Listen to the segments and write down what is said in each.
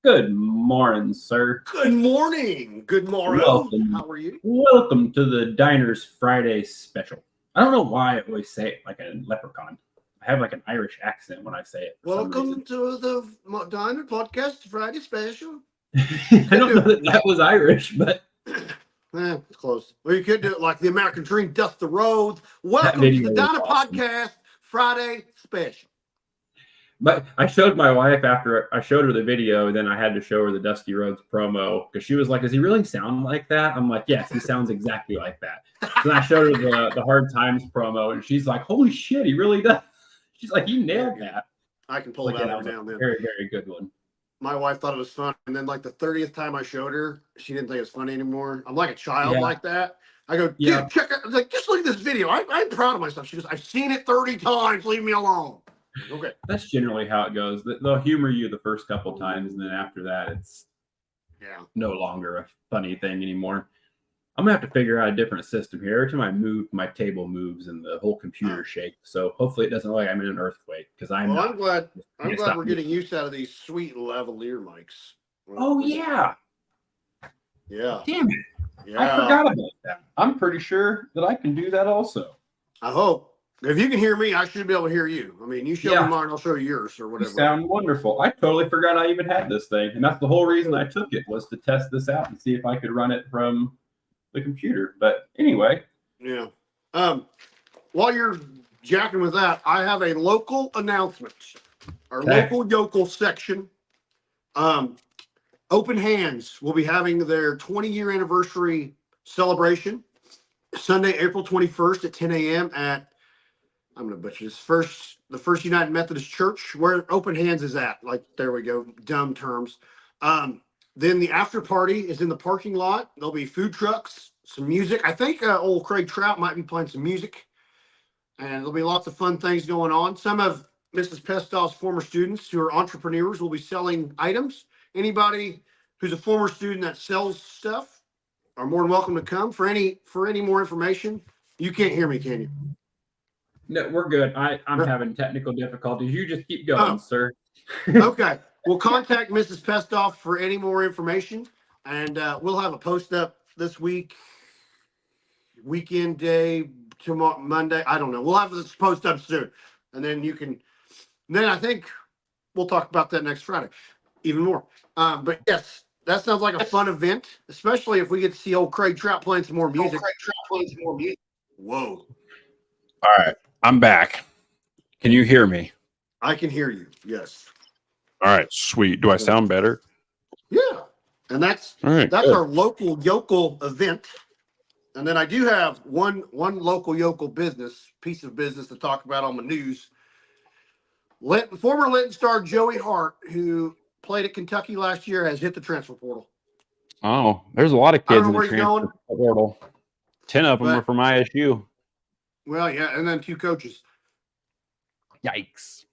Good morning, sir. Good morning. Good morning. Welcome. How are you? Welcome to the Diners Friday special. I don't know why I always say it like a leprechaun. I have like an Irish accent when I say it. Welcome to the Diner Podcast Friday special. I don't know that was Irish, but it's close. Well, you could do it like the American Dream, Dust the Road. Welcome to the Diner awesome. Podcast Friday special. But I showed my wife after I showed her the video, then I had to show her the Dusty Rhodes promo because she was like, "Does he really sound like that?" I'm like, "Yes, he sounds exactly like that." So then I showed her the Hard Times promo, and she's like, "Holy shit, he really does!" She's like, "You nailed that." I can pull it out every now and then. Very, very good one. My wife thought it was fun, and then like the 30th time I showed her, she didn't think it was funny anymore. I'm like a child like that. I go, dude, check it. I was like, just look at this video. I'm proud of myself. She goes, I've seen it 30 times. Leave me alone. Okay. That's generally how it goes. They'll humor you the first couple times, and then after that, it's no longer a funny thing anymore. I'm gonna have to figure out a different system here. Every time I move, my table moves and the whole computer shakes. So hopefully it doesn't look like I'm in an earthquake because I'm glad we're getting used out of these sweet lavalier mics. Oh yeah. Yeah. Damn it. Yeah. I forgot about that. I'm pretty sure that I can do that also. I hope. If you can hear me, I should be able to hear you. I mean, you show me mine, I'll show you yours or whatever. You sound wonderful. I totally forgot I even had this thing. And that's the whole reason I took it was to test this out and see if I could run it from the computer. But anyway. Yeah. While you're jacking with that, I have a local announcement. Our local yokel section. Open Hands will be having their 20-year anniversary celebration Sunday, April 21st at 10 a.m. at I'm going to butcher this. The First United Methodist Church, where Open Hands is at. Like, there we go. Dumb terms. Then the after party is in the parking lot. There'll be food trucks, some music. I think old Craig Trout might be playing some music. And there'll be lots of fun things going on. Some of Mrs. Pestoff's former students who are entrepreneurs will be selling items. Anybody who's a former student that sells stuff are more than welcome to come. For any more information, you can't hear me, can you? No, we're good. I'm having technical difficulties. You just keep going, sir. Okay. We'll contact Mrs. Pestoff for any more information, and we'll have a post up this weekend day, tomorrow, Monday. I don't know. We'll have this post up soon, and then you can. Then I think we'll talk about that next Friday, even more. But yes, that sounds like a fun event, especially if we get to see old Craig Trout playing some more music. Whoa. All right. I'm back. Can you hear me? I can hear you. Yes. All right. Sweet. Do I sound better? Yeah. And that's our local yokel event. And then I do have one local yokel piece of business to talk about on the news. Former Linton star Joey Hart, who played at Kentucky last year, has hit the transfer portal. Oh, there's a lot of kids in the transfer portal. 10 of them are from ISU. Well, yeah, and then 2 coaches. Yikes.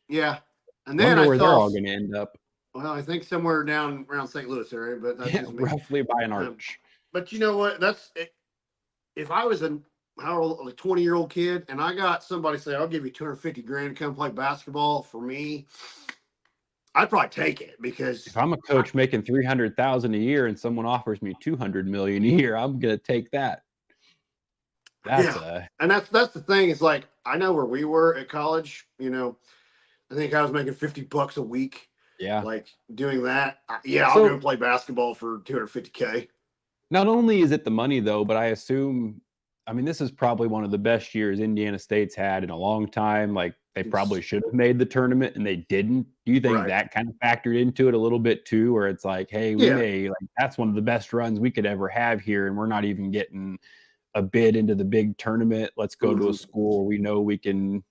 Yeah. And then wonder where they're all going to end up. Well, I think somewhere down around St. Louis area, but that's just me. Roughly by an arch. But you know what? If I was a 20-year-old kid and I got somebody say, I'll give you $250,000 to come play basketball for me, I'd probably take it because if I'm a coach making $300,000 a year and someone offers me $200 million a year, I'm going to take that. And that's the thing. It's like, I know where we were at college, I think I was making $50 a week. Yeah. Like doing that. Yeah. I'll go play basketball for $250K. Not only is it the money though, but I assume, this is probably one of the best years Indiana State's had in a long time. Like they probably should have made the tournament and they didn't. Do you think that kind of factored into it a little bit too? Where it's like, hey, that's one of the best runs we could ever have here. And we're not even getting a bid into the big tournament. Let's go to a school where we know we can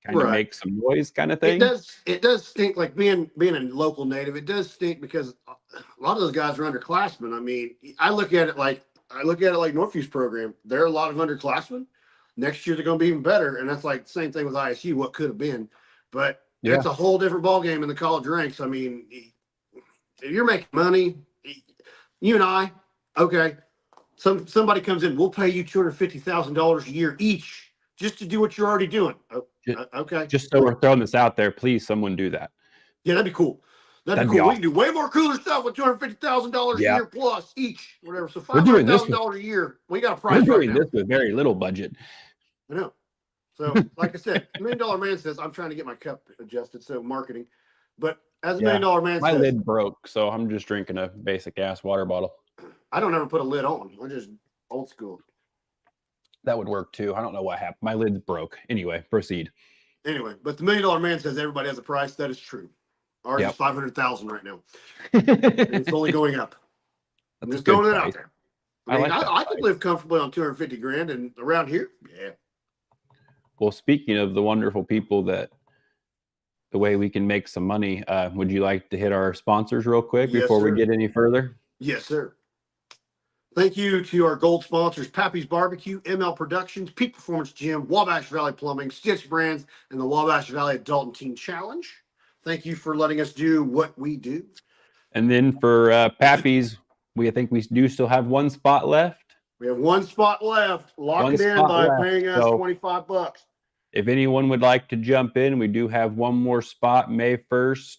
kind of make some noise kind of thing. It does stink, like being a local native. It does stink because a lot of those guys are underclassmen. I look at it like Northview's program. There are a lot of underclassmen. Next year they're going to be even better, and that's like the same thing with ISU. What could have been, but it's a whole different ball game in the college ranks. If you're making money, you and I, okay. Somebody comes in, we'll pay you $250,000 a year each just to do what you're already doing. Okay. Just so we're throwing this out there, please, someone do that. Yeah, that'd be cool. That'd be cool. We can do way more cooler stuff with $250,000 a year plus each, whatever. So $500,000 a year. We got a price We're right doing now. this with very little budget. I know. So, like I said, $1 Million Man says, I'm trying to get my cup adjusted, so marketing. But as $1 Million Man my says, lid broke, so I'm just drinking a basic ass water bottle. I don't ever put a lid on. I'm just old school. That would work too. I don't know what happened. My lid's broke. Anyway, proceed. Anyway, but the $1 Million Man says everybody has a price. That is true. Ours is $500,000 right now. It's only going up. I'm just throwing it out there. I could live comfortably on $250,000 and around here, yeah. Well, speaking of the wonderful people that the way we can make some money, would you like to hit our sponsors real quick before we get any further? Yes, sir. Thank you to our gold sponsors, Pappy's Barbecue, ML Productions, Peak Performance Gym, Wabash Valley Plumbing, Stitch Brands, and the Wabash Valley Adult and Teen Challenge. Thank you for letting us do what we do. And then for Pappy's, I think we do still have one spot left. We have one spot left. Lock it in by paying us $25. If anyone would like to jump in, we do have one more spot, May 1st.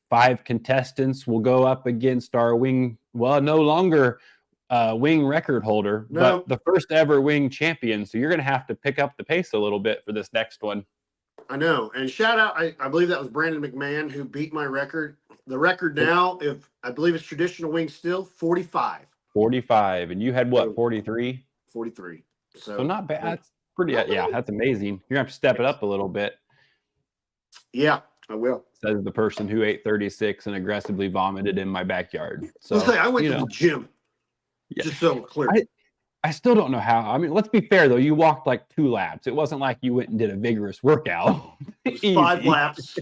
5 contestants will go up against our no longer wing record holder, but the first ever wing champion. So you're going to have to pick up the pace a little bit for this next one. I know. And shout out, I believe that was Brandon McMahon who beat my record. The record now, if I believe it's traditional wing still, 45. 45. And you had what, 43? 43. So not bad. That's pretty, that's amazing. You're going to have to step it up a little bit. Yeah, I will. Says the person who ate 36 and aggressively vomited in my backyard. So I went to the gym. Yeah. Just so clear. I still don't know how. I mean, let's be fair, though. You walked like 2 laps. It wasn't like you went and did a vigorous workout. It was 5 laps.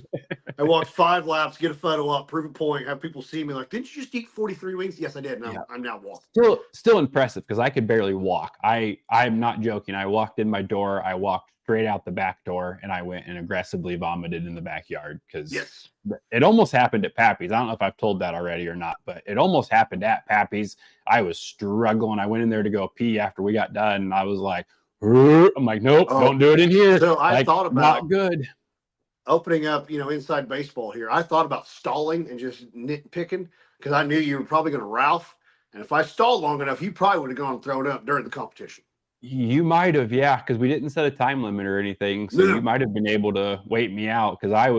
I walked 5 laps, get a photo up, prove a point, have people see me like, didn't you just eat 43 wings? Yes, I did. Now I'm now walking. Still impressive because I could barely walk. I'm not joking. I walked in my door. I walked straight out the back door, and I went and aggressively vomited in the backyard because it almost happened at Pappy's. I don't know if I've told that already or not, but it almost happened at Pappy's. I was struggling. I went in there to go pee after we got done, and I was like, I'm like, nope, don't do it in here. So I thought about not good. Opening up, inside baseball here. I thought about stalling and just nitpicking because I knew you were probably going to Ralph. And if I stalled long enough, you probably would have gone and thrown up during the competition. You might have, because we didn't set a time limit or anything. So you might have been able to wait me out because I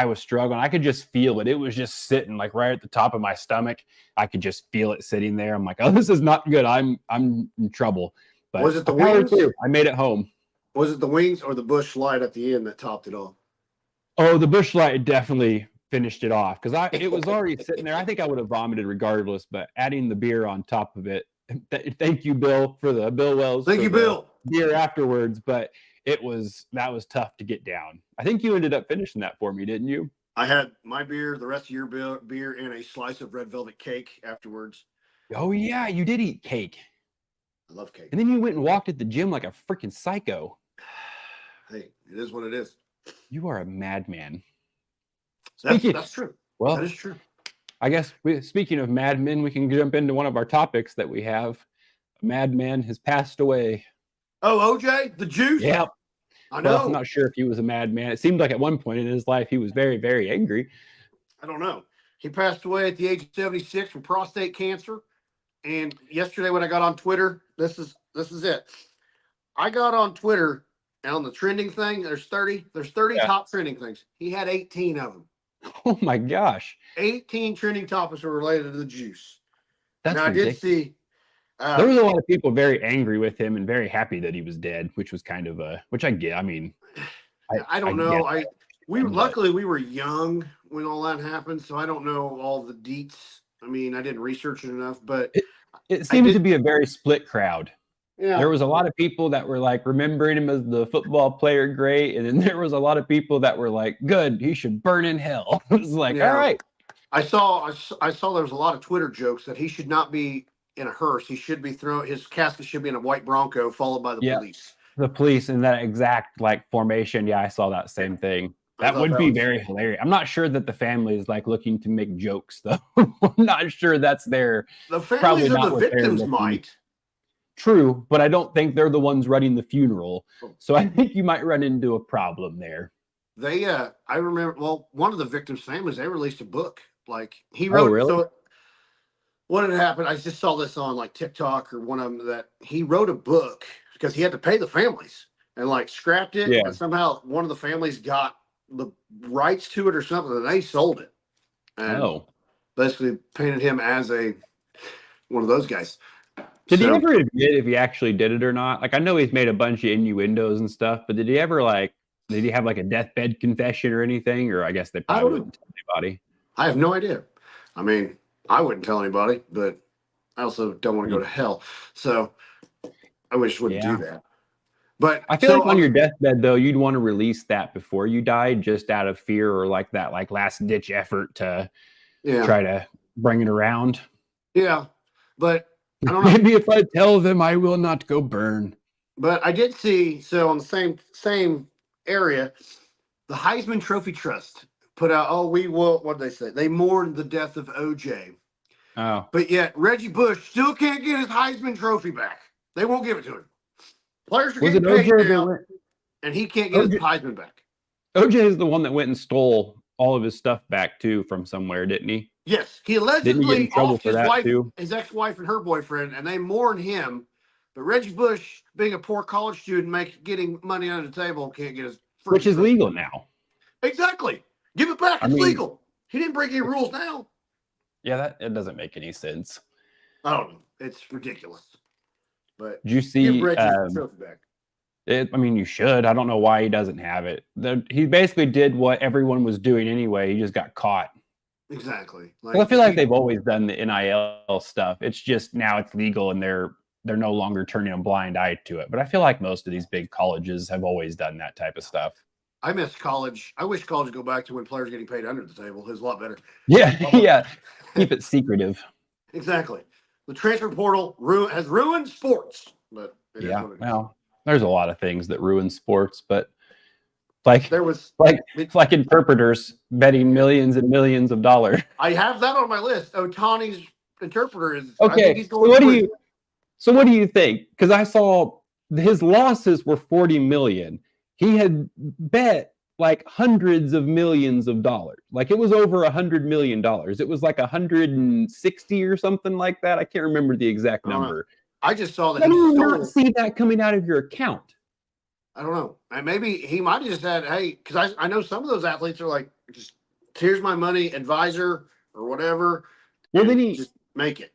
was struggling. I could just feel it. It was just sitting like right at the top of my stomach. I could just feel it sitting there. I'm like, oh, this is not good. I'm in trouble. But was it the wings? I made it home. Was it the wings or the Busch Light at the end that topped it off? Oh, the Busch Light definitely finished it off because it was already sitting there. I think I would have vomited regardless, but adding the beer on top of it. Thank you, Bill, for the Bill Wells. Thank you, Bill. Beer afterwards, but that was tough to get down. I think you ended up finishing that for me, didn't you? I had my beer, the rest of your beer, and a slice of red velvet cake afterwards. Oh yeah, you did eat cake. I love cake. And then you went and walked at the gym like a freaking psycho. Hey, it is what it is. You are a madman. That's true. Well, that is true. I guess speaking of madmen, we can jump into one of our topics that we have. A madman has passed away. Oh, OJ, the juice? Yep. I know. Well, I'm not sure if he was a madman. It seemed like at one point in his life he was very, very angry. I don't know. He passed away at the age of 76 from prostate cancer. And yesterday when I got on Twitter, this is it. I got on Twitter and on the trending thing, there's 30 top trending things. He had 18 of them. Oh my gosh. 18 trending topics were related to the juice. That's now, ridiculous. I did see. There was a lot of people very angry with him and very happy that he was dead, which was kind of which I get. I mean, I don't know. Luckily we were young when all that happened, so I don't know all the deets. I mean, I didn't research it enough, but it seemed to be a very split crowd. Yeah. There was a lot of people that were like remembering him as the football player great, and then there was a lot of people that were like, good, he should burn in hell. It was like, all right. I saw there was a lot of Twitter jokes that he should not be in a hearse. He should be his casket should be in a white Bronco followed by the police. The police in that exact formation. Yeah, I saw that same thing. That would be very hilarious. I'm not sure that the family is looking to make jokes though. I'm not sure that's their. The families of the victims might. True, but I don't think they're the ones running the funeral. So I think you might run into a problem there. They, I remember, well, one of the victims' families, they released a book. Like he Oh, wrote, really? so what had happened? I just saw this on like TikTok or one of them that he wrote a book because he had to pay the families and like scrapped it. Yeah. And somehow one of the families got the rights to it or something and they sold it and Oh. basically painted him as one of those guys. Did he So ever admit if he actually did it or not? Like, I know he's made a bunch of innuendos and stuff, but did he ever did he have like a deathbed confession or anything? Or I guess they I probably don't know. wouldn't tell anybody. I have no idea. I mean, I wouldn't tell anybody, but I also don't want to go to hell. So I wish wouldn't do Yeah. that. But I feel so like on your deathbed though, you'd want to release that before you died, just out of fear or like that last ditch effort to yeah, try to bring it around. yeah. But I don't know. Maybe if I tell them, I will not go burn. But I did see so on the same area, the Heisman Trophy Trust put out. Oh, we will. What did they say? They mourned the death of OJ, Oh, but yet Reggie Bush still can't get his Heisman Trophy back. They won't give it to him. Players are was it getting paid OJ that now, went? and he can't get his OJ, Heisman back. OJ is the one that went and stole all of his stuff back too from somewhere, didn't he? Yes, he Didn't he get in allegedly trouble offed for his that wife, too? his ex-wife, and her boyfriend, and they mourn him. But Reggie Bush, being a poor college student, getting money under the table, can't get his Which freaking is trophy. legal now. Exactly. Give it back. I It's mean, legal. He didn't break any rules now. Yeah, it doesn't make any sense. I don't know. It's ridiculous. But Did you give see? Reggie his trophy back. I mean, you should. I don't know why he doesn't have it. He basically did what everyone was doing anyway. He just got caught. Exactly. Well, I feel like they've always done the NIL stuff. It's just now it's legal and they're no longer turning a blind eye to it. But I feel like most of these big colleges have always done that type of stuff. I miss college. I wish college would go back to when players getting paid under the table. It was a lot better. Yeah, yeah. Keep it secretive. Exactly. The transfer portal has ruined sports, but yeah, well, there's a lot of things that ruin sports, but like there was like interpreters betting millions and millions of dollars. I have that on my list. Otani's interpreter is okay. I think he's going so what do you think? Because I saw his losses were 40 million. He had bet like hundreds of millions of dollars. Like it was over $100 million. It was like 160 or something like that. I can't remember the exact number. I just saw that I did not see that coming out of your account. I don't know. And maybe he might have just said, hey, because I know some of those athletes are like, just here's my money, advisor or whatever. Well, then he just make it.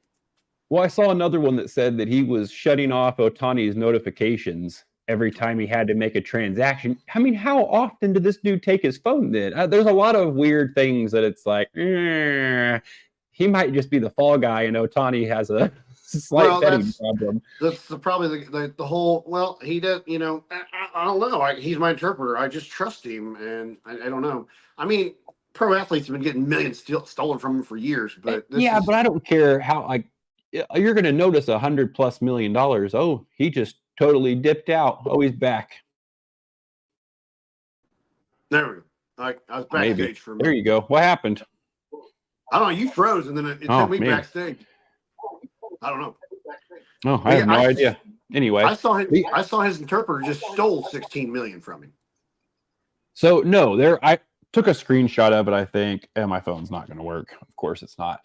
Well, I saw another one that said that he was shutting off Otani's notifications every time he had to make a transaction. I mean, how often did this dude take his phone then? There's a lot of weird things that it's like, he might just be the fall guy and Otani has a slight betting problem. That's probably the whole, well, he does, I don't know. He's my interpreter. I just trust him. And I don't know. I mean, pro athletes have been getting millions stolen from him for years. But but I don't care how, you're going to notice $100+ million. Oh, he just totally dipped out. Oh, he's back. There we go. I was backstage for a minute. There you go. What happened? I don't know. You froze, and then it took me backstage. I don't know. Oh, I have no idea. Anyway, I saw his interpreter just stole 16 million from him. So no, I took a screenshot of it. I think, and my phone's not going to work. Of course, it's not.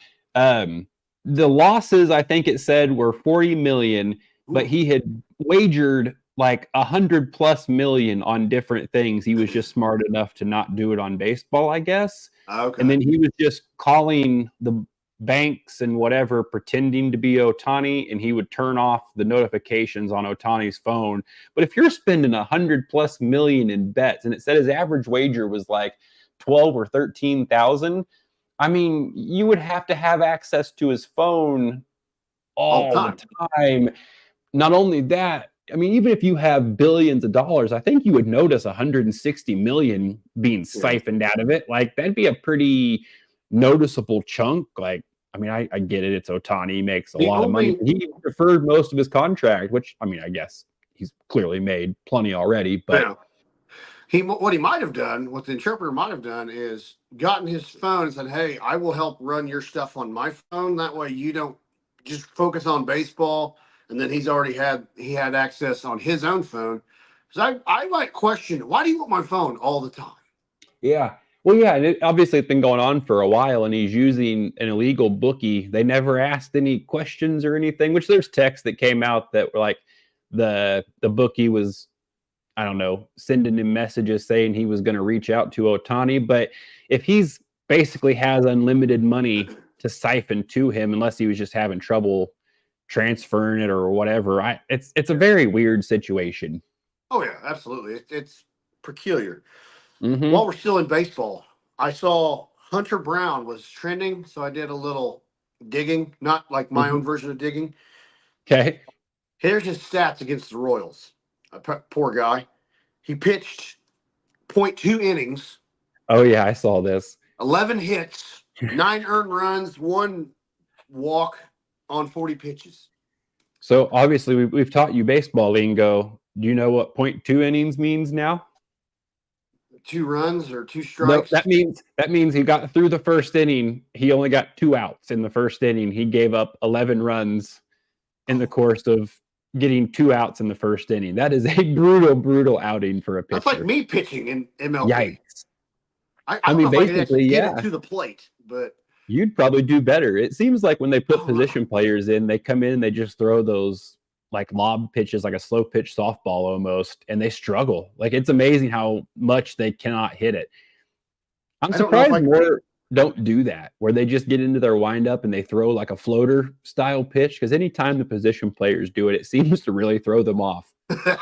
The losses, I think it said, were 40 million, but he had wagered like 100+ million on different things. He was just smart enough to not do it on baseball, I guess. Okay. And then he was just calling the banks and whatever, pretending to be Otani, and he would turn off the notifications on Otani's phone. But if you're spending 100+ million in bets, and it said his average wager was like 12 or 13,000. I mean, you would have to have access to his phone all the time. Not only that, I mean, even if you have billions of dollars, I think you would notice 160 million being siphoned out of it. Like, that'd be a pretty noticeable chunk. Like, I mean, I get it. It's Otani. He makes a lot of money. He deferred most of his contract, which, I mean, I guess he's clearly made plenty already. But what he might have done, what the interpreter might have done, is gotten his phone and said, hey, I will help run your stuff on my phone. That way you don't just focus on baseball. And then he had access on his own phone. Because I might question, why do you want my phone all the time? Yeah. Well, yeah, and obviously it's been going on for a while, and he's using an illegal bookie. They never asked any questions or anything, which there's texts that came out that were like the bookie was, I don't know, sending him messages saying he was going to reach out to Otani. But if he's basically has unlimited money to siphon to him, unless he was just having trouble transferring it or whatever, it's a very weird situation. Oh yeah, absolutely. It's peculiar. Mm-hmm. While we're still in baseball, I saw Hunter Brown was trending, so I did a little digging, not like my own Mm-hmm. version of digging. Okay. Here's his stats against the Royals. Poor guy. He pitched .2 innings, Oh yeah, I saw this. 11 hits, 9 earned runs, 1 walk on 40 pitches. So obviously we've taught you baseball lingo. Do you know what .2 innings means now? 2 runs or 2 No, strikes. that means he got through the first inning. He only got 2 outs in the first inning. He gave up 11 runs in the course of getting 2 outs in the first inning. That is a brutal outing for a That's like pitcher. me pitching in MLB. Yikes. I I don't know mean, if I could actually basically, get it yeah, to the plate, but you'd probably do better. It seems like when they put oh, position players in, they come in and they just throw those like lob pitches, like a slow pitch softball almost, and they struggle. Like it's amazing how much they cannot hit it. I'm I don't know if surprised I. more don't do that, where they just get into their windup and they throw like a floater style pitch. Because anytime the position players do it, it seems to really throw them off. Well,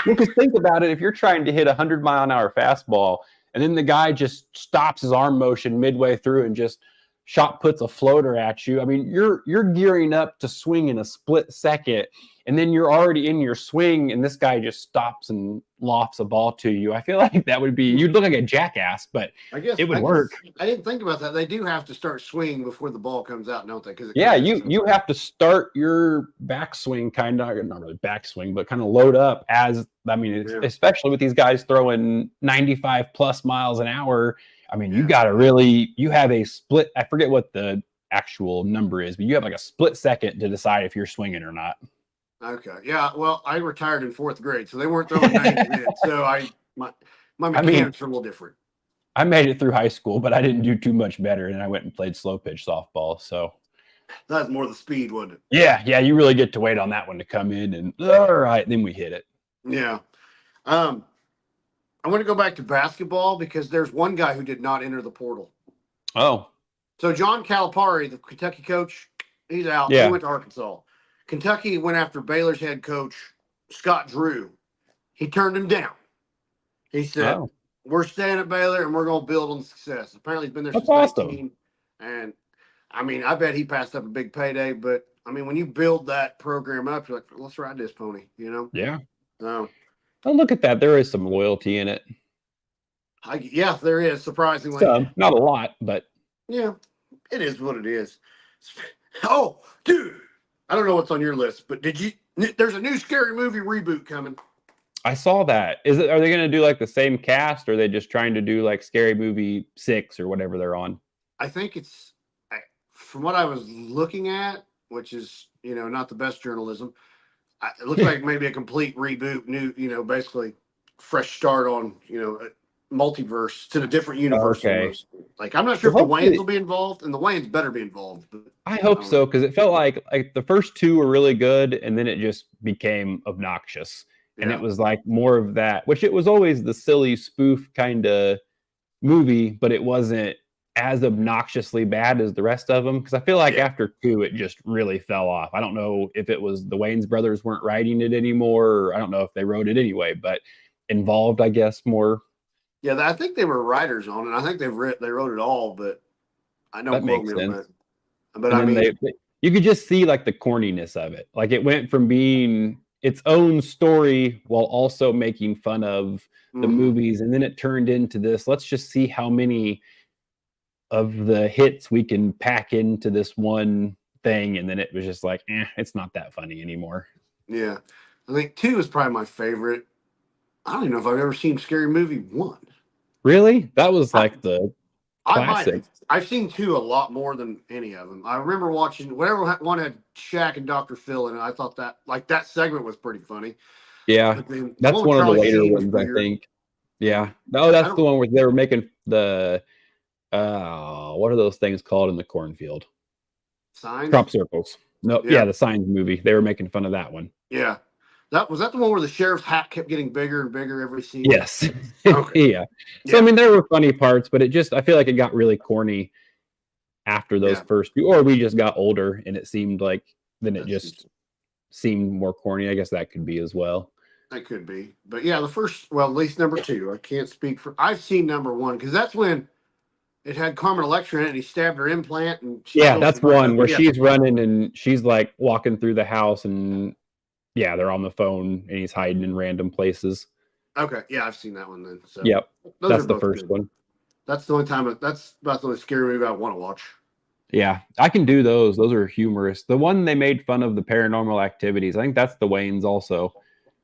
because think about it, if you're trying to hit a 100-mile-an-hour fastball, and then the guy just stops his arm motion midway through and just shot puts a floater at you. I mean, you're gearing up to swing in a split second, and then you're already in your swing, and this guy just stops and lofts a ball to you. I feel like that would be you'd look like a jackass, but I guess it would work. I didn't think about that. They do have to start swinging before the ball comes out, don't they? Because it Yeah, comes in you have to start your backswing kind of not really backswing, but kind of load up as I mean, Yeah. especially with these guys throwing 95 plus miles an hour. I mean, you Yeah. got to really you have a split. I forget what the actual number is, but you have like a split second to decide if you're swinging or not. Okay. Yeah. Well, I retired in 4th grade, so they weren't throwing 90 then. So my I mean, mechanics are a little different. I made it through high school, but I didn't do too much better, and I went and played slow pitch softball. So That's more the speed, wasn't it? yeah, you really get to wait on that one to come in, and all right, then we hit it. Yeah. I want to go back to basketball because there's one guy who did not enter the portal. Oh, So John Calipari, the Kentucky coach, he's out. yeah. He went to Arkansas. Kentucky went after Baylor's head coach, Scott Drew. He turned him down. He said, Oh. we're staying at Baylor and we're going to build on success. Apparently he's been there That's since awesome. 19. And, I mean, I bet he passed up a big payday. But, I mean, when you build that program up, you're like, let's ride this pony, you know? Yeah. Oh, Look at that. There is some loyalty in it. yeah, there is, surprisingly. Some, not a lot, but Yeah, it is what it is. Oh, dude, I don't know what's on your list, but there's a new Scary Movie reboot coming. I saw that. Are they going to do like the same cast, or are they just trying to do like Scary Movie 6 or whatever they're on? I think it's, from what I was looking at, which is, not the best journalism, it looks like maybe a complete reboot, new, basically fresh start on, multiverse to the different universe. Okay. Almost. Like, I'm not sure Well, if the Wayans will be involved, and the Wayans better be involved. But I hope so, because it felt like the first 2 were really good, and then it just became obnoxious. And Yeah. it was like more of that, which it was always the silly spoof kind of movie, but it wasn't as obnoxiously bad as the rest of them. Because I feel like after 2, it just really fell off. I don't know if it was the Wayans brothers weren't writing it anymore, or I don't know if they wrote it anyway, but involved, I guess, more. Yeah, I think they were writers on it. I think they wrote it all, but I don't That quote makes me on sense. that. But And I then mean, you could just see like the corniness of it. Like it went from being its own story while also making fun of the movies. And then it turned into this, let's just see how many of the hits we can pack into this one thing. And then it was just like, it's not that funny anymore. Yeah. I think 2 is probably my favorite. I don't even know if I've ever seen Scary Movie 1. Really? That was like the classic. I've seen 2 a lot more than any of them. I remember watching whatever one had Shaq and Dr. Phil in it. I thought that segment was pretty funny. Yeah. But then That's one of the Charlie later Sheen was ones, I weird. think. Yeah. Oh, that's the one where they were making the what are those things called in the cornfield? Signs. Crop circles. No, Yeah. yeah, the Signs movie. They were making fun of that one. Yeah. That was that the one where the sheriff's hat kept getting bigger and bigger every scene? Yes. Okay. Yeah. So I mean, there were funny parts, but I feel like it got really corny after those first few, or we just got older and it seemed like then it just seemed more corny. I guess that could be as well. That could be. But yeah, the first, well, at least number 2. I can't speak for, I've seen number 1 because that's when it had Carmen Electra in it and he stabbed her implant. And yeah, that's one where she's running and she's like walking through the house and yeah, they're on the phone and he's hiding in random places. Okay. Yeah, I've seen that one then. So yep. That's the first one. That's the only time, that's about the only scary movie I want to watch. Yeah, I can do those. Those are humorous. The one they made fun of the Paranormal Activities. I think that's the Wayans also.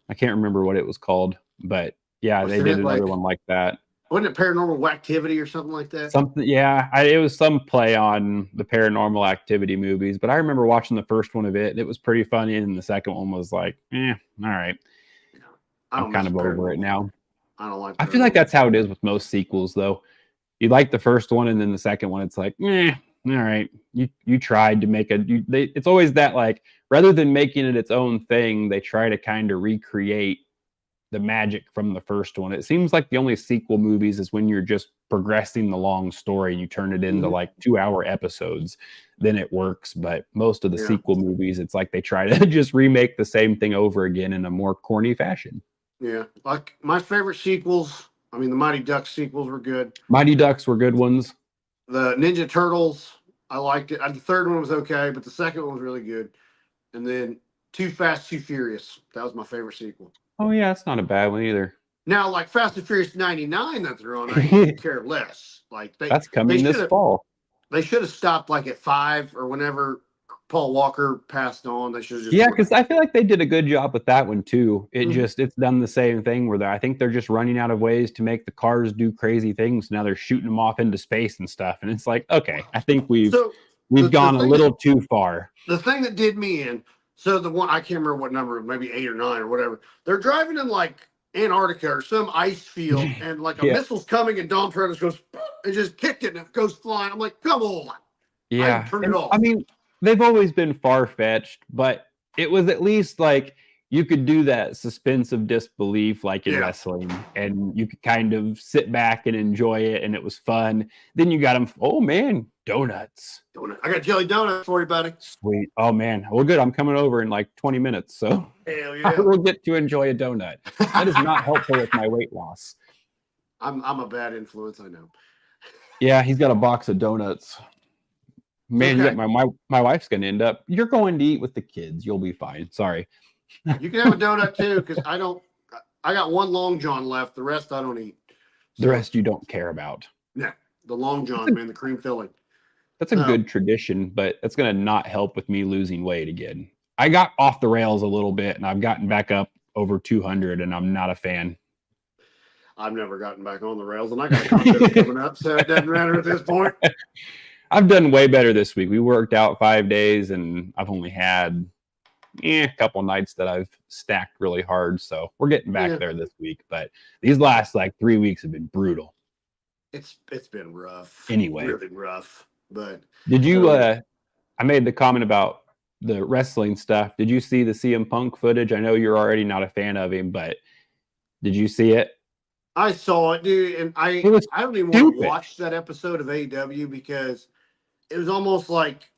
I can't remember what it was called, but yeah, they did another one like that. Wasn't it Paranormal Activity or something like that? Something, yeah. It was some play on the Paranormal Activity movies, but I remember watching the first one of it, and it was pretty funny, and the second one was like, all right. Yeah. I'm kind of over it now. I don't like. I feel like that's how it is with most sequels, though. You like the first one, and then the second one, it's like, all right. You tried to make it's always that, like, rather than making it its own thing, they try to kind of recreate the magic from the first one. It seems like the only sequel movies is when you're just progressing the long story and you turn it into like 2-hour episodes, then it works. But most of the sequel movies, it's like they try to just remake the same thing over again in a more corny fashion. Yeah. Like my favorite sequels, I mean, the Mighty Ducks sequels were good. Mighty Ducks were good ones. The Ninja Turtles, I liked it. The third one was okay, but the second one was really good. And then Too Fast, Too Furious. That was my favorite sequel. Oh, yeah, it's not a bad one either. Now, like Fast and Furious 99 that they're on, I care less. Like that's coming this fall. They should have stopped like at 5 or whenever Paul Walker passed on. They should have just because I feel like they did a good job with that one too. It's done the same thing where I think they're just running out of ways to make the cars do crazy things. Now they're shooting them off into space and stuff, and it's like, okay, I think we've gone a little too far. The thing that did me in. So the one, I can't remember what number, maybe 8 or 9 or whatever. They're driving in like Antarctica or some ice field, and like a missile's coming, and Dom Travis goes and just kicked it, and it goes flying. I'm like, come on. Yeah. Turn it off. I mean, they've always been far-fetched, but it was at least like you could do that suspense of disbelief like in wrestling, and you could kind of sit back and enjoy it, and it was fun. Then you got them, oh man, donuts. I got jelly donuts for you, buddy. Sweet. Oh man. Well, good. I'm coming over in like 20 minutes, so hell yeah. I will get to enjoy a donut. That is not helpful with my weight loss. I'm a bad influence, I know. Yeah, he's got a box of donuts. Man, okay. My wife's gonna end up. You're going to eat with the kids. You'll be fine. Sorry. You can have a donut too, because I got one Long John left. The rest I don't eat. So, the rest you don't care about. Yeah, the Long John, man, the cream filling. That's a good tradition, but that's going to not help with me losing weight again. I got off the rails a little bit, and I've gotten back up over 200, and I'm not a fan. I've never gotten back on the rails, and I got a contest coming up, so it doesn't matter at this point. I've done way better this week. We worked out 5 days, and I've only had a couple nights that I've stacked really hard, so we're getting back there this week. But these last, 3 weeks have been brutal. It's been rough. Anyway. Really rough. But did you I made the comment about the wrestling stuff. Did you see the CM Punk footage? I know you're already not a fan of him, but did you see it? I saw it, dude, and I don't even want to watch that episode of AEW because it was almost like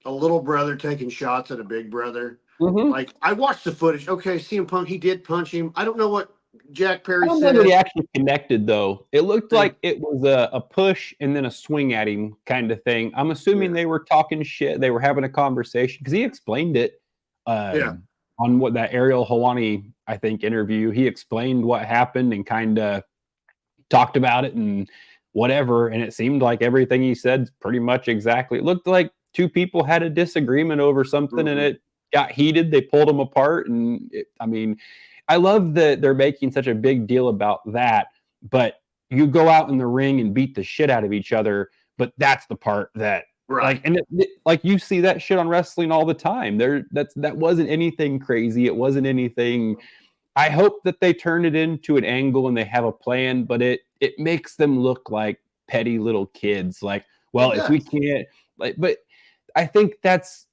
a little brother taking shots at a big brother. Like I watched the footage. Okay, CM Punk, he did punch him. I don't know what Jack Perry said. I don't know that he actually connected, though. It looked like it was a push and then a swing at him kind of thing. I'm assuming they were talking shit. They were having a conversation because he explained it on what that Ariel Helwani, I think, interview. He explained what happened and kind of talked about it and whatever. And it seemed like everything he said pretty much exactly. It looked like two people had a disagreement over something and it got heated. They pulled them apart. And I love that they're making such a big deal about that, but you go out in the ring and beat the shit out of each other. But that's the part that you see that shit on wrestling all the time. That wasn't anything crazy. It wasn't anything I hope that they turn it into an angle and they have a plan, but it makes them look like petty little kids. Like, It well, if we does. can't, like, but I think that's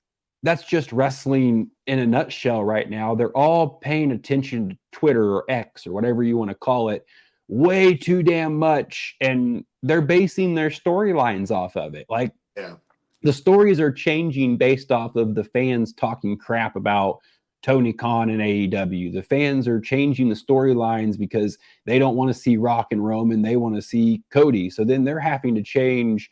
just wrestling in a nutshell right now. They're all paying attention to Twitter or X or whatever you want to call it way too damn much, and they're basing their storylines off of it. Like, Yeah. the stories are changing based off of the fans talking crap about Tony Khan and AEW. The fans are changing the storylines because they don't want to see Rock and Roman. They want to see Cody. So then they're having to change.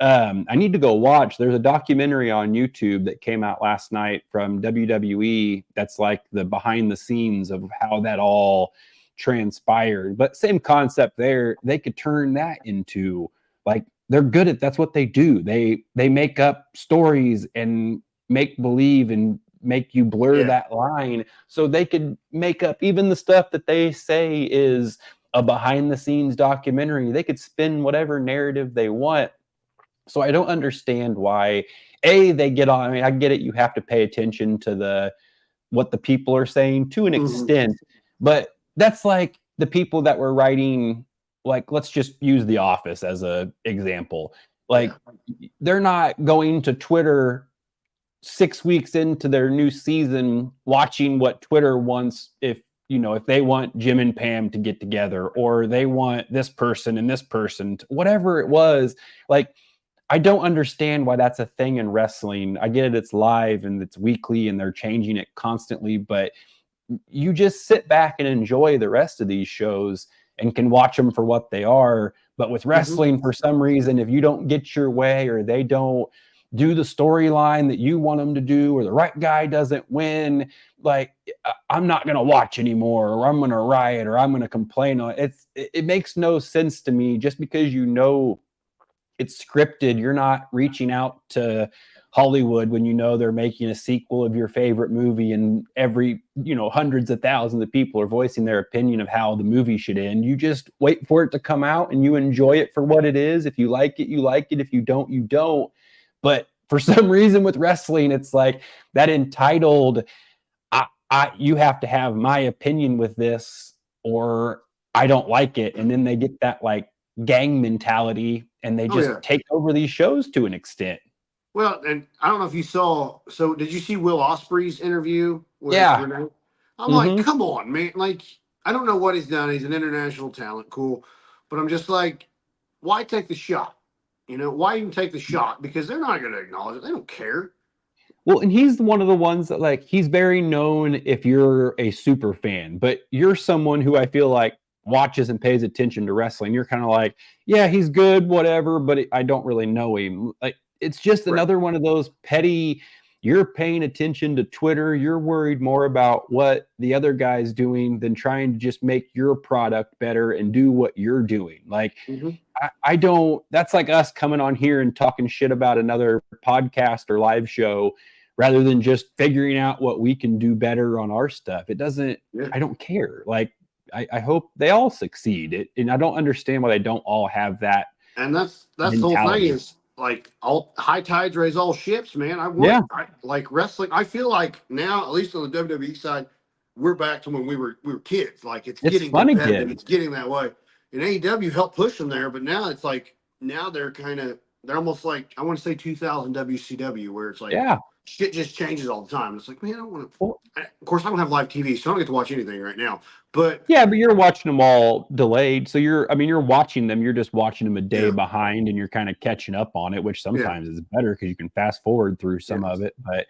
I need to go watch. There's a documentary on YouTube that came out last night from WWE that's like the behind the scenes of how that all transpired. But same concept there. They could turn that into, like, they're good at, that's what they do. They make up stories and make believe and make you blur that line, so they could make up even the stuff that they say is a behind the scenes documentary. They could spin whatever narrative they want. So I don't understand why they get on. I mean, I get it. You have to pay attention to what the people are saying to an extent, but that's like the people that were writing, like, let's just use The Office as a example. Like, they're not going to Twitter 6 weeks into their new season watching what Twitter wants, if they want Jim and Pam to get together, or they want this person and this person whatever it was. Like, I don't understand why that's a thing in wrestling. I get it, it's live and it's weekly and they're changing it constantly, but you just sit back and enjoy the rest of these shows and can watch them for what they are. But with wrestling, for some reason, if you don't get your way, or they don't do the storyline that you want them to do, or the right guy doesn't win, like, I'm not going to watch anymore, or I'm going to riot, or I'm going to complain on it. It makes no sense to me. Just because it's scripted, you're not reaching out to Hollywood when they're making a sequel of your favorite movie, and every hundreds of thousands of people are voicing their opinion of how the movie should end. You just wait for it to come out and you enjoy it for what it is. If you like it, you like it. If you don't, you don't. But for some reason with wrestling, it's like that entitled, you have to have my opinion with this, or I don't like it. And then they get that like gang mentality, and they just take over these shows to an extent. Well, and I don't know if you saw. So, did you see Will Ospreay's interview with Renee? I'm like, come on, man. Like, I don't know what he's done. He's an international talent, cool. But I'm just like, why take the shot? Why even take the shot? Because they're not going to acknowledge it. They don't care. Well, and he's one of the ones that, like, he's very known if you're a super fan, but you're someone who I feel like watches and pays attention to wrestling. You're kind of like, yeah, he's good, whatever, but I don't really know him. Like, it's just another one of those petty, you're paying attention to Twitter. You're worried more about what the other guy's doing than trying to just make your product better and do what you're doing. Like, I don't, that's like us coming on here and talking shit about another podcast or live show rather than just figuring out what we can do better on our stuff. It doesn't, I don't care. Like, I hope they all succeed. And I don't understand why they don't all have that. And that's the whole thing is, like, all high tides raise all ships, man. Like wrestling. I feel like now, at least on the WWE side, we're back to when we were kids. Like, it's getting fun competitive. again. It's getting that way. And AEW helped push them there, but now it's like, they're almost like, I want to say 2000 WCW, where it's like, shit just changes all the time. It's like, man, I don't want to. Of course, I don't have live TV, so I don't get to watch anything right now. But yeah, but you're watching them all delayed. So you're watching them. You're just watching them a day behind, and you're kind of catching up on it, which sometimes is better because you can fast forward through some of it. But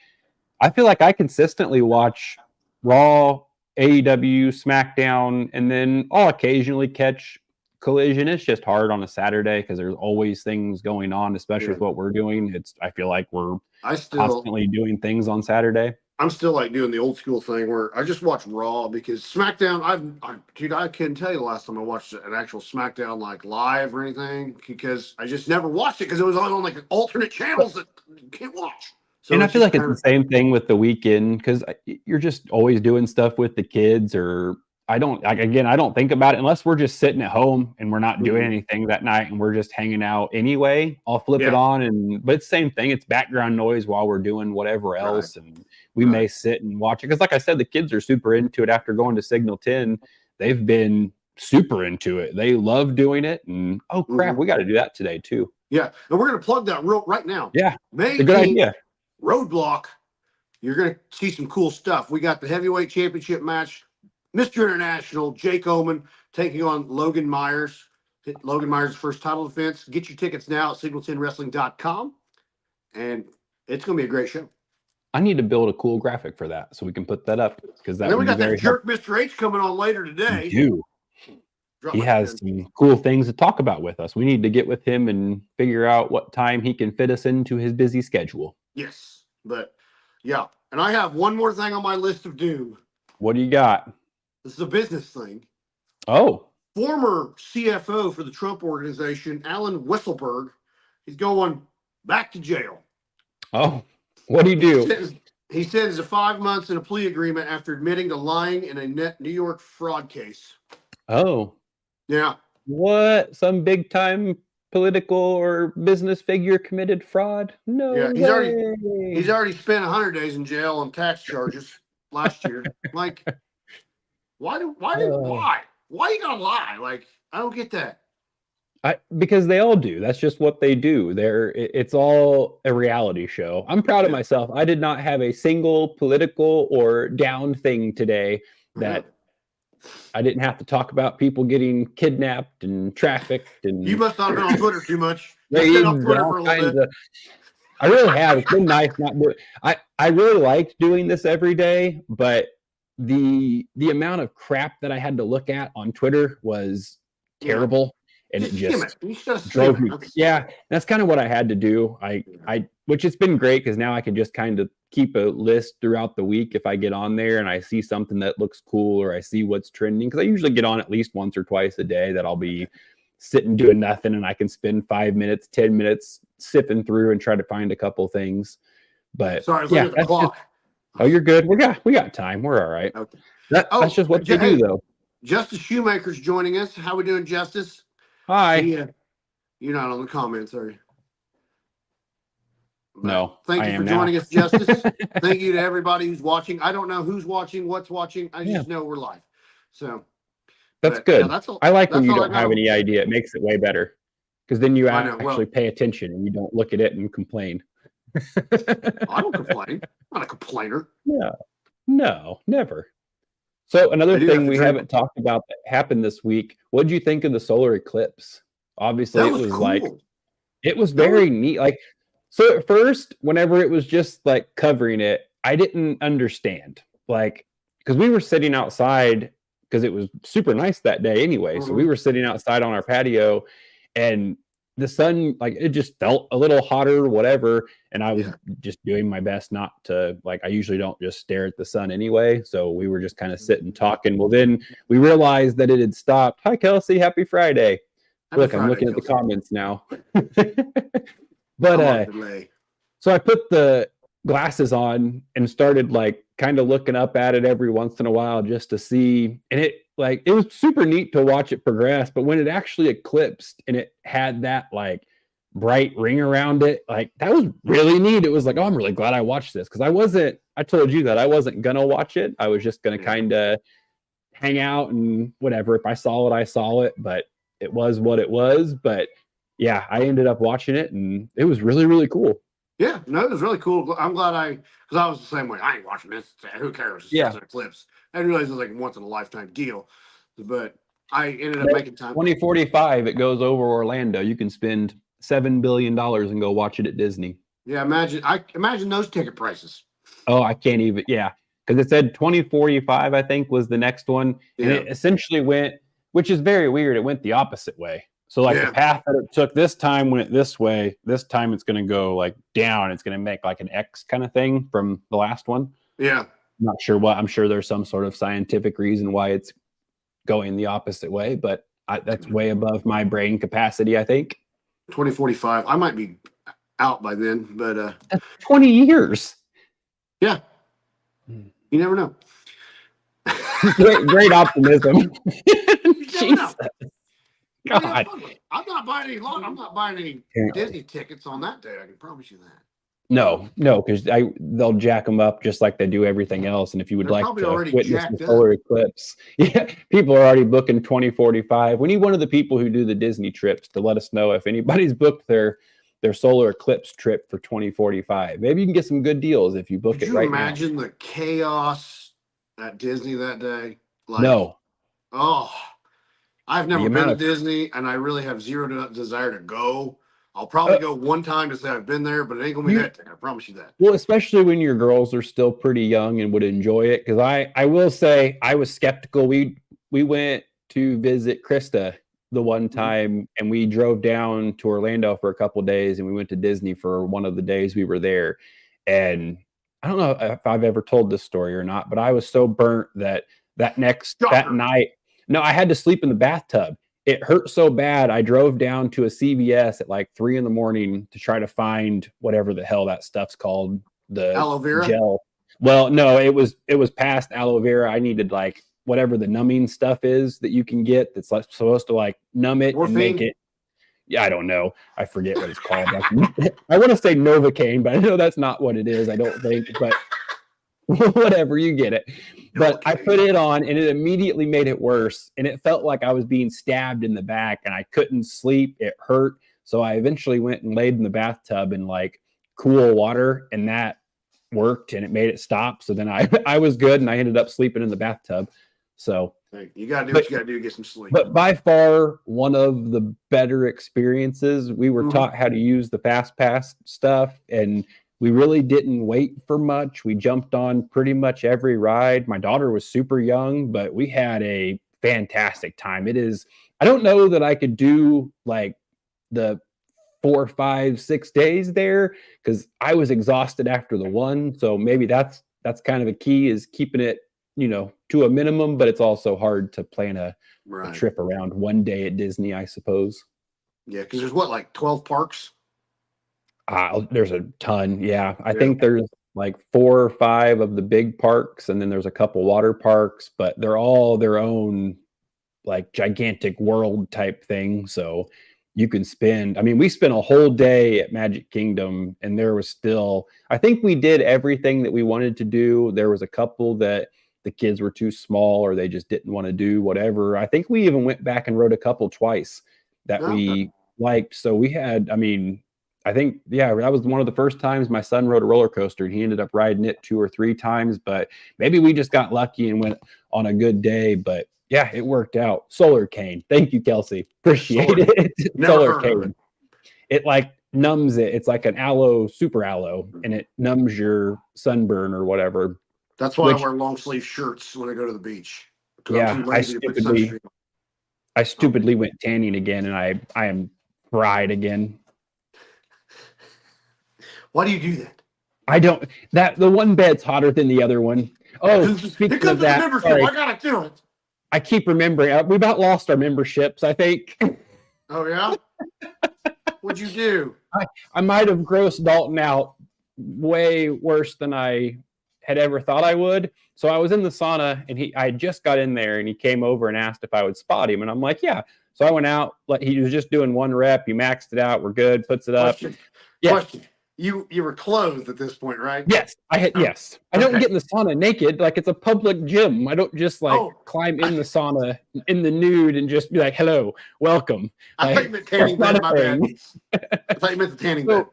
I feel like I consistently watch Raw, AEW, SmackDown, and then I'll occasionally catch Collision. It's just hard on a Saturday because there's always things going on, especially with what we're doing. I feel like we're constantly doing things on Saturday. I'm still like doing the old school thing where I just watch Raw, because SmackDown, I couldn't tell you the last time I watched an actual SmackDown like live or anything, because I just never watched it because it was on like alternate channels that you can't watch. So, and I feel like it's the same thing with the weekend, because you're just always doing stuff with the kids, or I don't think about it unless we're just sitting at home and we're not doing anything that night and we're just hanging out anyway. I'll flip it on, but it's the same thing. It's background noise while we're doing whatever else. And we may sit and watch it. Cause like I said, the kids are super into it after going to Signal 10. They've been super into it. They love doing it. And oh crap, we got to do that today too. Yeah. And we're going to plug that right now. Yeah. May a good idea. Roadblock. You're going to see some cool stuff. We got the heavyweight championship match. Mr. International, Jake Oman, taking on Logan Myers. Logan Myers' first title defense. Get your tickets now at signal10wrestling.com. And it's going to be a great show. I need to build a cool graphic for that so we can put that up. Because then we got that jerk Mr. H coming on later today. He has some cool things to talk about with us. We need to get with him and figure out what time he can fit us into his busy schedule. Yes. But, yeah. And I have one more thing on my list of doom. What do you got? This is a business thing. Oh. Former CFO for the Trump organization, Alan Weisselberg, he's going back to jail. Oh, what do you do? He sentenced to 5 months in a plea agreement after admitting to lying in a New York fraud case. Oh. Yeah. What? Some big time political or business figure committed fraud? No. Yeah, he's already spent 100 days in jail on tax charges last year. Like, why you gotta lie? Like, I don't get that. Because they all do. That's just what they do. It's all a reality show. I'm proud of myself. I did not have a single political or down thing today that I didn't have to talk about people getting kidnapped and trafficked. And you must not have been on Twitter too much. You've been on Twitter for a little bit. I really have. It's been nice not doing. I really liked doing this every day, but the amount of crap that I had to look at on Twitter was terrible. And it just drove me. Yeah, that's kind of what I had to do. Which it's been great because now I can just kind of keep a list throughout the week if I get on there and I see something that looks cool or I see what's trending. Because I usually get on at least once or twice a day that I'll be sitting doing nothing and I can spend 5 minutes, 10 minutes sifting through and try to find a couple things. But sorry, I was looking at the clock. Oh, you're good. We got time. We're all right. Okay. That's just what they do, though. Justice Shoemaker's joining us. How we doing, Justice? Hi. You're not on the comments, are you? No. Thank you for joining us, Justice. Thank you to everybody who's watching. I don't know who's watching, what's watching. I just know we're live. So that's good. I like when you don't have any idea. It makes it way better because then you actually pay attention and you don't look at it and complain. I don't complain. I'm not a complainer. Yeah. No, never. So another thing we haven't talked about that happened this week. What did you think of the solar eclipse? Obviously, it was cool. It was very neat. Like, so at first, whenever it was just like covering it, I didn't understand. Like, because we were sitting outside because it was super nice that day anyway. So we were sitting outside on our patio and the sun, like, it just felt a little hotter, whatever. And I was just doing my best not to, like, I usually don't just stare at the sun anyway. So we were just kind of sitting talking. Well, then we realized that it had stopped. Hi, Kelsey. Happy Friday. Look, I'm looking at the comments now. But so I put the glasses on and started like kind of looking up at it every once in a while just to see. And it was super neat to watch it progress. But when it actually eclipsed and it had that like bright ring around it, like that was really neat. It was like, oh, I'm really glad I watched this because I told you that I wasn't going to watch it. I was just going to kind of hang out and whatever. If I saw it, I saw it. But it was what it was. But yeah, I ended up watching it and it was really, really cool. Yeah, no, it was really cool. I'm glad because I was the same way. I ain't watching this. Who cares? It's just an eclipse. I didn't realize it was like a once in a lifetime deal. But I ended up making time. 2045, it goes over Orlando. You can spend $7 billion and go watch it at Disney. Yeah, imagine those ticket prices. Oh, I can't even. Yeah, because it said 2045, I think, was the next one. And it essentially went, which is very weird. It went the opposite way. So like the path that it took this time went this way. This time it's going to go like down. It's going to make like an X kind of thing from the last one. Yeah. I'm not sure what. I'm sure there's some sort of scientific reason why it's going the opposite way, but that's way above my brain capacity, I think. 2045. I might be out by then, but that's 20 years. Yeah. You never know. Great optimism. Jesus. God. I'm not buying any Disney tickets on that day. I can promise you that. No, because they'll jack them up just like they do everything else. And if you would like to witness the solar eclipse, yeah, people are already booking 2045. We need one of the people who do the Disney trips to let us know if anybody's booked their solar eclipse trip for 2045. Maybe you can get some good deals if you book it right now. Could you imagine the chaos at Disney that day? No. Oh, I've never been to Disney, and I really have zero desire to go. I'll probably go one time to say I've been there, but it ain't gonna be that thing. I promise you that. Well, especially when your girls are still pretty young and would enjoy it. Because I will say I was skeptical. We went to visit Krista the one time, and we drove down to Orlando for a couple of days, and we went to Disney for one of the days we were there. And I don't know if I've ever told this story or not, but I was so burnt that night. No, I had to sleep in the bathtub. It hurt so bad. I drove down to a CVS at like 3 a.m. to try to find whatever the hell that stuff's called. The aloe vera gel. Well, no, it was past aloe vera. I needed like whatever the numbing stuff is that you can get that's like supposed to like numb it and make it. Yeah, I don't know. I forget what it's called. I want to say Novocaine, but I know that's not what it is. I don't think, but whatever, you get it. But I put it on and it immediately made it worse. And it felt like I was being stabbed in the back and I couldn't sleep. It hurt. So I eventually went and laid in the bathtub in like cool water, and that worked and it made it stop. So then I was good, and I ended up sleeping in the bathtub. So you got to do what you got to do to get some sleep. But by far, one of the better experiences, we were taught how to use the Fast Pass stuff, and we really didn't wait for much. We jumped on pretty much every ride. My daughter was super young, but we had a fantastic time. I don't know that I could do like the 4, 5, 6 days there because I was exhausted after the one. So maybe that's kind of a key, is keeping it, to a minimum, but it's also hard to plan a trip around one day at Disney, I suppose. Yeah, because there's like 12 parks? There's a ton. Yeah. I think there's like 4 or 5 of the big parks, and then there's a couple water parks, but they're all their own like gigantic world type thing. So you can we spent a whole day at Magic Kingdom, and there was still, I think we did everything that we wanted to do. There was a couple that the kids were too small or they just didn't want to do whatever. I think we even went back and rode a couple twice that we liked. So we had, I think, that was one of the first times my son rode a roller coaster, and he ended up riding it 2 or 3 times, but maybe we just got lucky and went on a good day. But yeah, it worked out. Solar cane. Thank you, Kelsey. Appreciate it. Solar cane. It like numbs it. It's like an super aloe, and it numbs your sunburn or whatever. That's why I wear long sleeve shirts when I go to the beach. Yeah, I stupidly went tanning again, and I am fried again. Why do you do that? I don't. The one bed's hotter than the other one. Oh, speaking of that, I gotta do it. I keep remembering. We about lost our memberships, I think. Oh yeah. What'd you do? I might have grossed Dalton out way worse than I had ever thought I would. So I was in the sauna, and I just got in there, and he came over and asked if I would spot him, and I'm like, yeah. So I went out. He was just doing 1 rep. He maxed it out. We're good. Puts it up. Question. You were clothed at this point, right? Yes, Yes, I don't get in the sauna naked. Like, it's a public gym. I don't just climb in the sauna in the nude and just be like, "Hello, welcome." I thought you meant tanning bed. My bad. I thought you meant the tanning bed.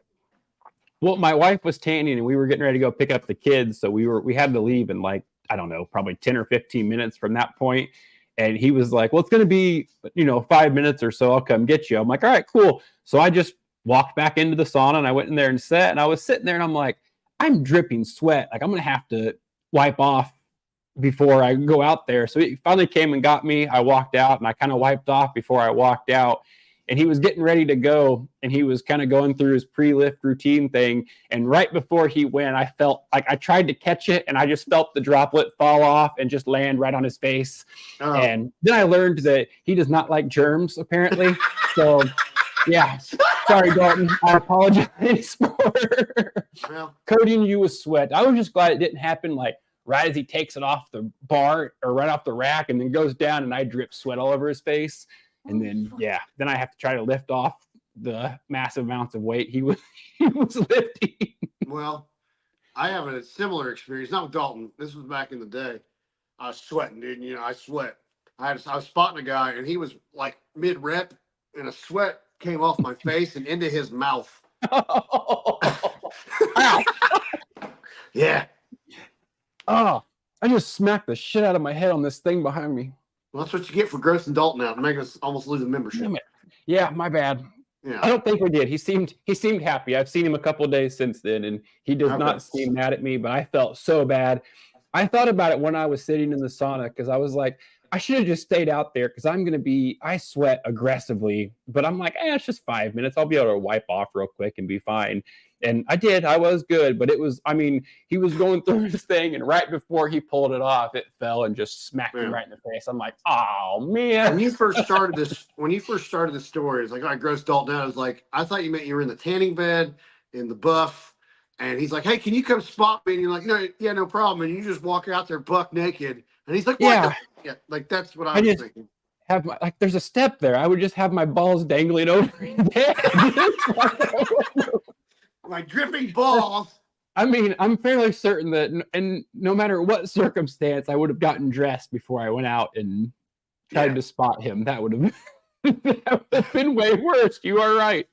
Well, my wife was tanning, and we were getting ready to go pick up the kids, so we had to leave in like, I don't know, probably 10 or 15 minutes from that point. And he was like, "Well, it's going to be 5 minutes or so. I'll come get you." I'm like, "All right, cool." So I just walked back into the sauna, and I went in there and sat, and I was sitting there, and I'm like, I'm dripping sweat. Like, I'm going to have to wipe off before I go out there. So he finally came and got me. I walked out, and I kind of wiped off before I walked out, and he was getting ready to go, and he was kind of going through his pre-lift routine thing. And right before he went, I felt like I tried to catch it, and I just felt the droplet fall off and just land right on his face. Oh. And then I learned that he does not like germs, apparently. So yeah. Sorry, Dalton. I apologize for coating you with sweat. I was just glad it didn't happen like right as he takes it off the bar or right off the rack and then goes down, and I drip sweat all over his face. And then, then I have to try to lift off the massive amounts of weight he was lifting. Well, I have a similar experience, not with Dalton. This was back in the day. I was sweating, dude. You know, I sweat. I was spotting a guy, and he was like mid rep, and a sweat came off my face and into his mouth. Ow. Yeah. Oh, I just smacked the shit out of my head on this thing behind me. Well, that's what you get for grossing Dalton out and making us almost lose a membership. Yeah, my bad. Yeah. I don't think we did. He seemed happy. I've seen him a couple of days since then, and he does not seem mad at me, but I felt so bad. I thought about it when I was sitting in the sauna, because I was like, I should have just stayed out there, because I sweat aggressively, but I'm like, it's just 5 minutes. I'll be able to wipe off real quick and be fine. And I did. I was good, but he was going through his thing, and right before he pulled it off, it fell and just smacked him right in the face. I'm like, oh man. When you first started this story, it's like, I grossed Dalton out. I was like, I thought you meant you were in the tanning bed, in the buff, and he's like, hey, can you come spot me? And you're like, no problem. And you just walk out there buck naked, and he's like, what? Yeah, like that's what I was thinking. There's a step there. I would just have my balls dangling over his head. My dripping balls. I mean, I'm fairly certain that, and no matter what circumstance, I would have gotten dressed before I went out and tried to spot him. That would have been way worse. You are right.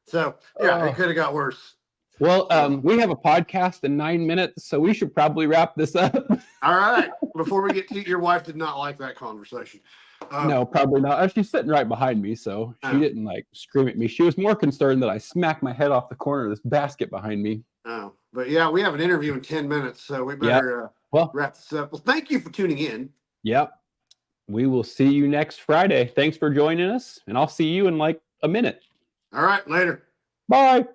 So it could have got worse. Well, we have a podcast in 9 minutes, so we should probably wrap this up. All right. Before we get to your wife did not like that conversation. No, probably not. She's sitting right behind me, so she didn't scream at me. She was more concerned that I smacked my head off the corner of this basket behind me. Oh, but yeah, we have an interview in 10 minutes, so we better wrap this up. Well, thank you for tuning in. Yep. We will see you next Friday. Thanks for joining us, and I'll see you in a minute. All right, later. Bye.